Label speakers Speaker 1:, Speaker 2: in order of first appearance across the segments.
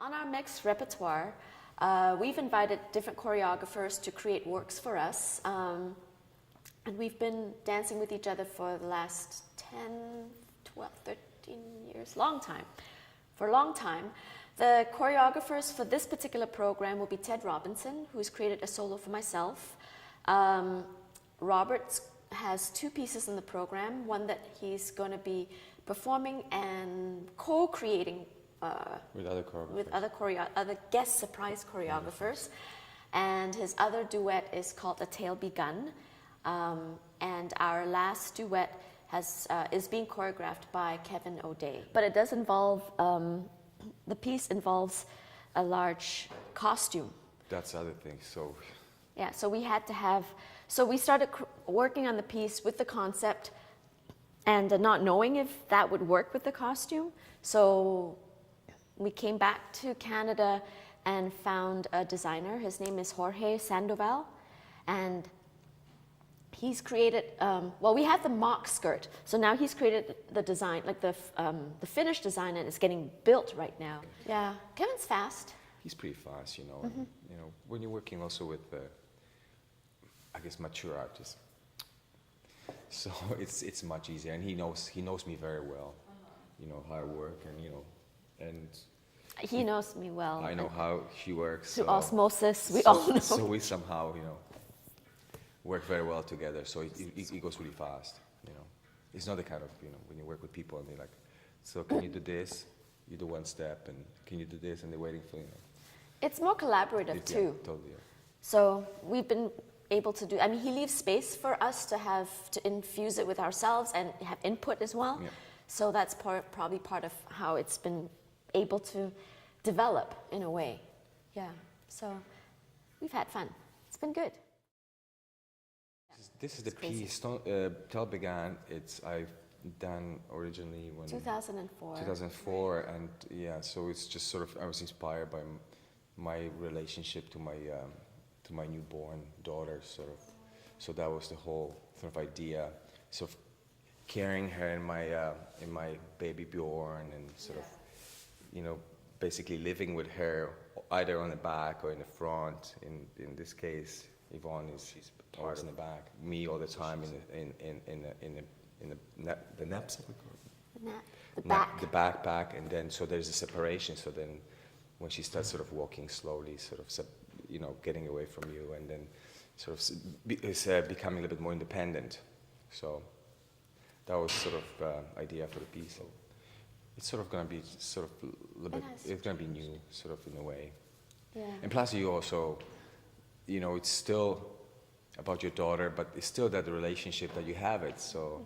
Speaker 1: On our mixed repertoire, we've invited different choreographers to create works for us. And we've been dancing with each other for the last 10, 12, 13 years, for a long time. The choreographers for this particular program will be Ted Robinson, who's created a solo for myself. Robert has 2 pieces in the program, one that he's going to be performing and co-creating
Speaker 2: with other
Speaker 1: guest surprise choreographers. And his other duet is called A Tale Begun. And our last duet is being choreographed by Kevin O'Day. But it does involve, the piece involves a large costume.
Speaker 2: That's the other thing, so...
Speaker 1: Yeah, so we had to have, so we started working on the piece with the concept and not knowing if that would work with the costume. So we came back to Canada and found a designer. His name is Jorge Sandoval, and he's created, well, we had the mock skirt, so now he's created the design, like the finished design, and it's getting built right now. Yeah, Kevin's fast.
Speaker 2: He's pretty fast, you know. And, you know, when you're working also with, I guess, mature artists, so it's much easier, and he knows me very well. You know how I work, and you know, and
Speaker 1: he knows me well.
Speaker 2: I know how he works.
Speaker 1: Through osmosis, we all know.
Speaker 2: So we somehow, you know, work very well together, so it goes really fast, you know. It's not the kind of, you know, when you work with people and they're like, so can you do this? You do one step, and can you do this? And they're waiting for, you know.
Speaker 1: It's more collaborative too.
Speaker 2: Yeah, totally, yeah.
Speaker 1: So we've been able to do, I mean, he leaves space for us to infuse it with ourselves and have input as well.
Speaker 2: Yeah.
Speaker 1: So that's probably part of how it's been able to develop in a way. Yeah, so we've had fun. It's been good.
Speaker 2: This is the piece, Tell Began. I've done originally when
Speaker 1: 2004.
Speaker 2: 2004, and yeah, so it's just sort of, I was inspired by my relationship to my newborn daughter, sort of. So that was the whole sort of idea, sort of carrying her in my baby Bjorn, and sort of, you know, basically living with her either on the back or in the front. In this case, Yvonne she's part in the back. Me all the time in the knapsack. The backpack, and then so there's a separation. So then, when she starts sort of walking slowly, sort of, you know, getting away from you, and then sort of is becoming a little bit more independent. So that was sort of idea for the piece. So it's sort of going to be sort of a little bit. It's going to be new, sort of in a way.
Speaker 1: Yeah.
Speaker 2: And plus, you also, you know, it's still about your daughter, but it's still that relationship that you have it. So,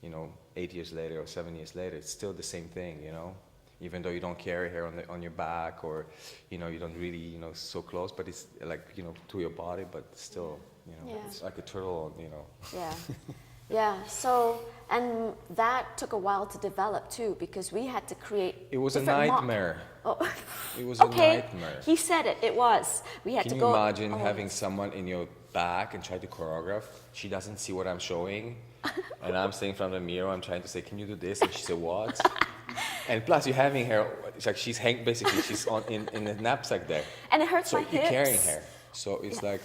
Speaker 2: you know, 8 years later or 7 years later, it's still the same thing, you know. Even though you don't carry her on your back, or, you know, you don't really, you know, so close, but it's like, you know, to your body, but still, you know, it's like a turtle, you know.
Speaker 1: Yeah. Yeah, so, and that took a while to develop too, because we had to create.
Speaker 2: It was a nightmare.
Speaker 1: Oh.
Speaker 2: It was a nightmare.
Speaker 1: He said it, it was. We had
Speaker 2: Can
Speaker 1: to go.
Speaker 2: you imagine having someone in your back and try to choreograph? She doesn't see what I'm showing, and I'm sitting in front of the mirror, I'm trying to say, can you do this? And she said, what? And plus, you're having her, it's like she's basically she's in the knapsack there.
Speaker 1: And it hurts my
Speaker 2: hips.
Speaker 1: hips.
Speaker 2: So you're carrying her. So it's like,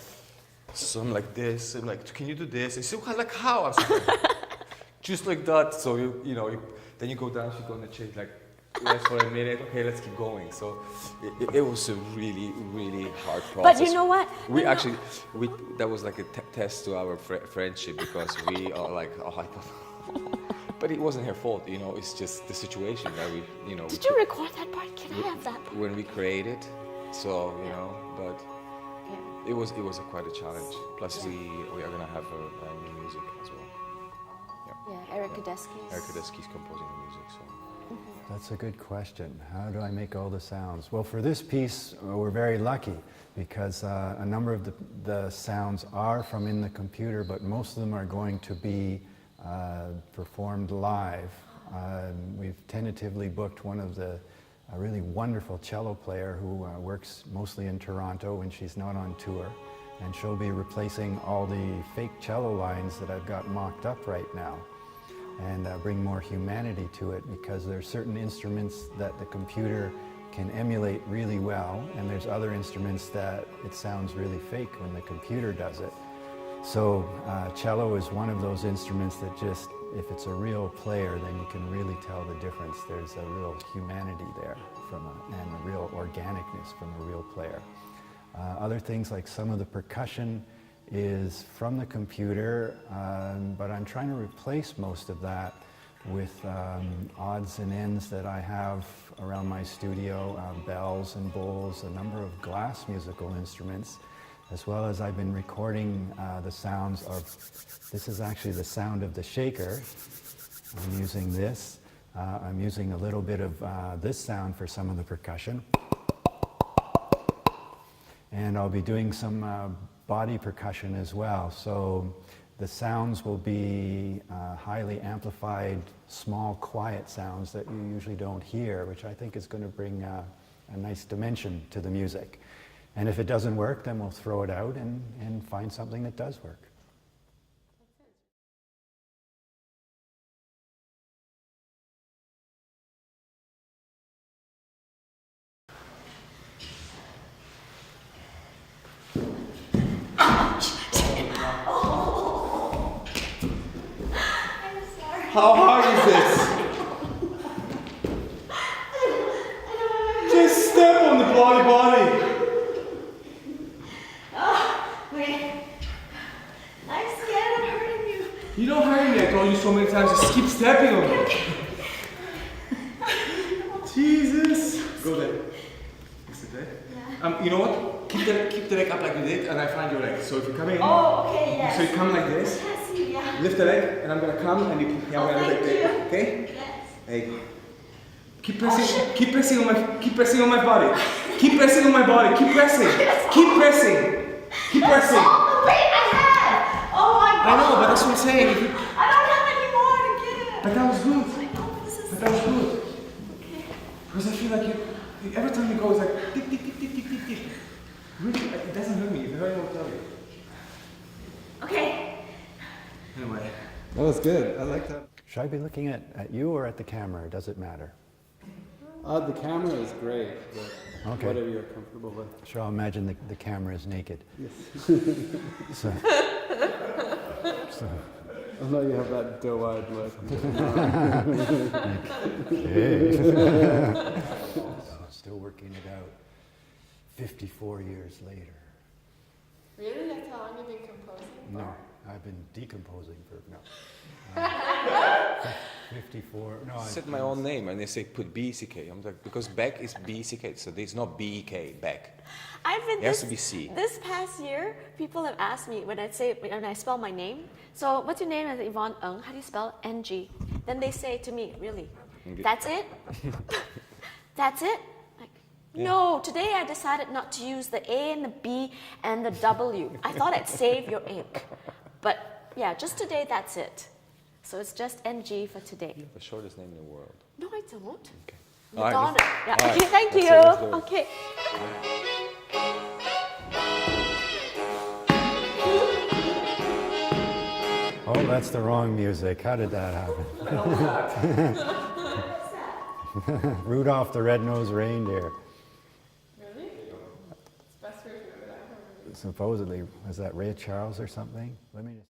Speaker 2: so I'm like this, I'm like, can you do this? And she said, like how? I was like, just like that. So you know, then you go down, she go on the chair, like, rest for a minute, okay, let's keep going. So it was a really, really hard process.
Speaker 1: But you know what?
Speaker 2: That was like a test to our friendship, because we are like, oh, I thought, but it wasn't her fault, you know, it's just the situation that we, you know.
Speaker 1: Did you record that part? Can I have that part?
Speaker 2: When we created, so, you know, but it was quite a challenge. Plus we are gonna have a new music as well.
Speaker 1: Yeah, Eric Kadeski's.
Speaker 2: Eric Kadeski's composing the music, so.
Speaker 3: That's a good question. How do I make all the sounds? Well, for this piece, we're very lucky, because a number of the sounds are from in the computer, but most of them are going to be performed live. We've tentatively booked one of a really wonderful cello player who works mostly in Toronto when she's not on tour, and she'll be replacing all the fake cello lines that I've got mocked up right now, and bring more humanity to it, because there are certain instruments that the computer can emulate really well, and there's other instruments that it sounds really fake when the computer does it. So cello is one of those instruments that just, if it's a real player, then you can really tell the difference. There's a real humanity there and a real organicness from a real player. Other things like some of the percussion is from the computer, but I'm trying to replace most of that with odds and ends that I have around my studio, bells and bowls, a number of glass musical instruments, as well as I've been recording the sounds of, this is actually the sound of the shaker. I'm using this. I'm using a little bit of this sound for some of the percussion. And I'll be doing some body percussion as well. So the sounds will be highly amplified, small, quiet sounds that you usually don't hear, which I think is going to bring a nice dimension to the music. And if it doesn't work, then we'll throw it out and find something that does work.
Speaker 2: How hard is this? Just step on the bloody body.
Speaker 1: Wait. I'm scared of hurting you.
Speaker 2: You don't hurt me. I told you so many times. Just keep stepping on me. Jesus. Go there. Is it there? Yeah. You know what? Keep the leg up like you did, and I find your leg. So if you're coming in,
Speaker 1: okay, yes.
Speaker 2: so you come like this.
Speaker 1: Yeah.
Speaker 2: Lift the leg, and I'm gonna come, and I'm gonna lift it. Okay?
Speaker 1: Yes.
Speaker 2: Hey. Keep pressing. Keep pressing on my. Keep pressing on my body. Keep pressing on my body. Keep pressing. Keep pressing. Keep pressing.
Speaker 1: Oh, the weight I have. Oh my God.
Speaker 2: I know, but that's what I'm saying.
Speaker 1: I don't have any more to give.
Speaker 2: But that was good.
Speaker 1: I know this is.
Speaker 2: But that was good.
Speaker 1: Okay.
Speaker 2: Because I feel like every time you go, it's like tick, tick, tick, tick, tick, tick, tick. Really, it doesn't hurt me. If it hurt me, I'll tell you.
Speaker 1: Okay.
Speaker 2: Anyway.
Speaker 4: That was good. I like that.
Speaker 3: Should I be looking at you or at the camera? Does it matter?
Speaker 4: The camera is great, but
Speaker 3: Okay.
Speaker 4: whatever you're comfortable with.
Speaker 3: Sure, I'll imagine the camera is naked.
Speaker 4: Yes.
Speaker 3: So,
Speaker 4: I know you have that doe-eyed look.
Speaker 3: okay. Still working it out 54 years later.
Speaker 5: Really? That's how long you've been composing?
Speaker 3: No, I've been decomposing for, no. 54, no.
Speaker 2: I said my own name and they say put B-C-K. I'm like, because Beck is B-C-K, so it's not B-E-K, Beck.
Speaker 1: I've been
Speaker 2: It has to be C.
Speaker 1: This past year, people have asked me when I spell my name. So, what's your name? I say Yvonne Ng. How do you spell N-G? Then they say to me, really? That's it? That's it? Like, no. Today I decided not to use the A and the B and the W. I thought I'd save your ink, but yeah, just today. That's it. So it's just NG for today.
Speaker 2: You have the shortest name in the world.
Speaker 1: No, I don't.
Speaker 2: Okay.
Speaker 1: Madonna. Yeah.
Speaker 2: all right.
Speaker 1: Okay, thank you.
Speaker 2: Let's do it.
Speaker 1: Okay.
Speaker 3: Oh, that's the wrong music. How did that happen? Rudolph the Red-Nosed Reindeer.
Speaker 5: Really? It's the best version of it I've ever heard.
Speaker 3: Supposedly, was that Ray Charles or something? Let me.